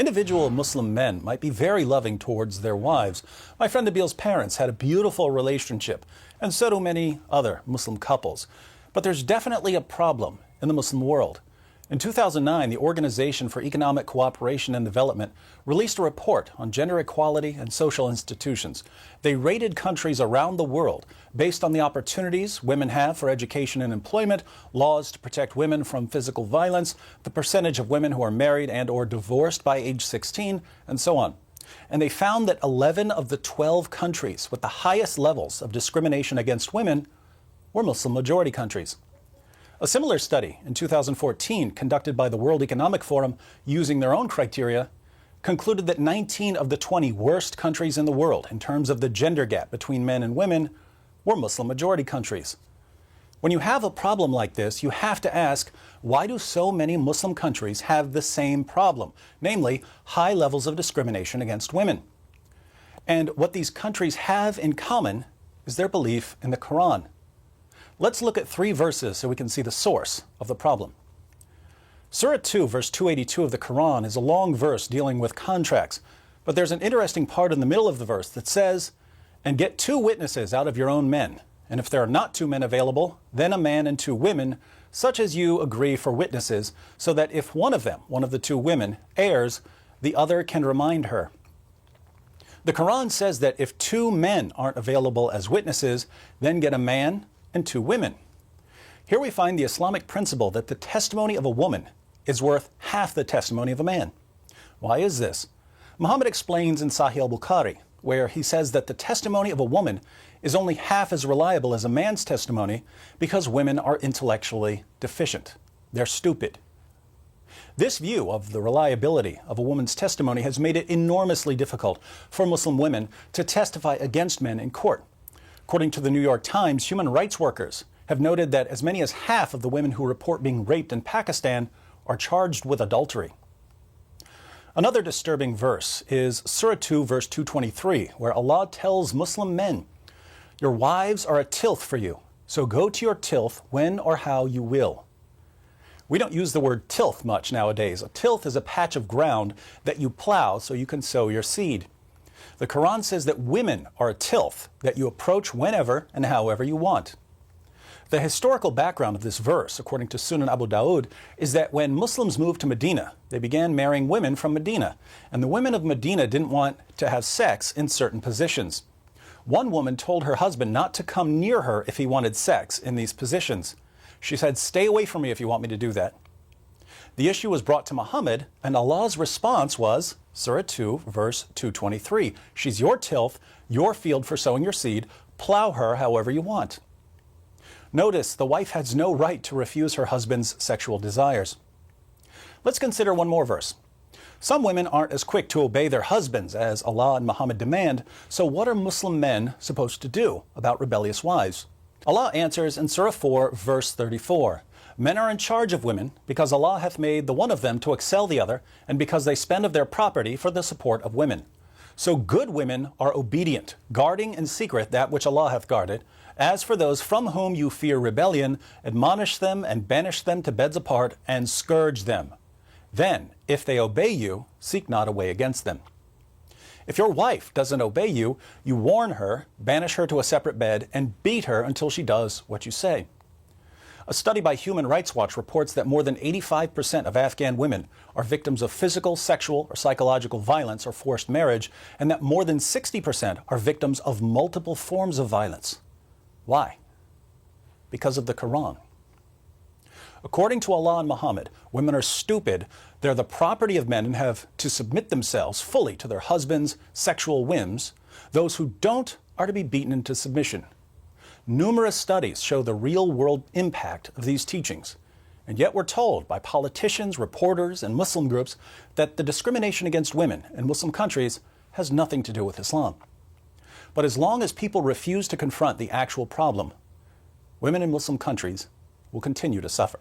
Individual Muslim men might be very loving towards their wives. My friend Nabil's parents had a beautiful relationship, and so do many other Muslim couples. But there's definitely a problem in the Muslim world. In 2009, the Organization for Economic Cooperation and Development released a report on gender equality and social institutions. They rated countries around the world based on the opportunities women have for education and employment, laws to protect women from physical violence, the percentage of women who are married and or divorced by age 16, and so on. And they found that 11 of the 12 countries with the highest levels of discrimination against women were Muslim-majority countries. A similar study in 2014, conducted by the World Economic Forum using their own criteria, concluded that 19 of the 20 worst countries in the world in terms of the gender gap between men and women were Muslim-majority countries. When you have a problem like this, you have to ask, why do so many Muslim countries have the same problem, namely high levels of discrimination against women? And what these countries have in common is their belief in the Quran. Let's look at 3 verses so we can see the source of the problem. Surah 2, verse 282 of the Quran is a long verse dealing with contracts, but there's an interesting part in the middle of the verse that says, "And get 2 witnesses out of your own men, and if there are not 2 men available, then a man and 2 women, such as you agree for witnesses, so that if one of the 2 women, errs, the other can remind her." The Quran says that if 2 men aren't available as witnesses, then get a man and 2 women. Here we find the Islamic principle that the testimony of a woman is worth half the testimony of a man. Why is this? Muhammad explains in Sahih al-Bukhari, where he says that the testimony of a woman is only half as reliable as a man's testimony because women are intellectually deficient. They're stupid. This view of the reliability of a woman's testimony has made it enormously difficult for Muslim women to testify against men in court. According to the New York Times, human rights workers have noted that as many as half of the women who report being raped in Pakistan are charged with adultery. Another disturbing verse is Surah 2, verse 223, where Allah tells Muslim men, "Your wives are a tilth for you, so go to your tilth when or how you will." We don't use the word tilth much nowadays. A tilth is a patch of ground that you plow so you can sow your seed. The Quran says that women are a tilth that you approach whenever and however you want. The historical background of this verse, according to Sunan Abu Dawud, is that when Muslims moved to Medina, they began marrying women from Medina, and the women of Medina didn't want to have sex in certain positions. One woman told her husband not to come near her if he wanted sex in these positions. She said, "Stay away from me if you want me to do that." The issue was brought to Muhammad, and Allah's response was Surah 2, verse 223. She's your tilth, your field for sowing your seed. Plow her however you want. Notice the wife has no right to refuse her husband's sexual desires. Let's consider one more verse. Some women aren't as quick to obey their husbands as Allah and Muhammad demand, so what are Muslim men supposed to do about rebellious wives? Allah answers in Surah 4, verse 34. Men are in charge of women because Allah hath made the one of them to excel the other, and because they spend of their property for the support of women. So good women are obedient, guarding in secret that which Allah hath guarded. As for those from whom you fear rebellion, admonish them and banish them to beds apart and scourge them. Then, if they obey you, seek not a way against them. If your wife doesn't obey you, you warn her, banish her to a separate bed, and beat her until she does what you say. A study by Human Rights Watch reports that more than 85% of Afghan women are victims of physical, sexual, or psychological violence or forced marriage, and that more than 60% are victims of multiple forms of violence. Why? Because of the Quran. According to Allah and Muhammad, women are stupid, they're the property of men and have to submit themselves fully to their husbands' sexual whims. Those who don't are to be beaten into submission. Numerous studies show the real-world impact of these teachings, and yet we're told by politicians, reporters, and Muslim groups that the discrimination against women in Muslim countries has nothing to do with Islam. But as long as people refuse to confront the actual problem, women in Muslim countries will continue to suffer.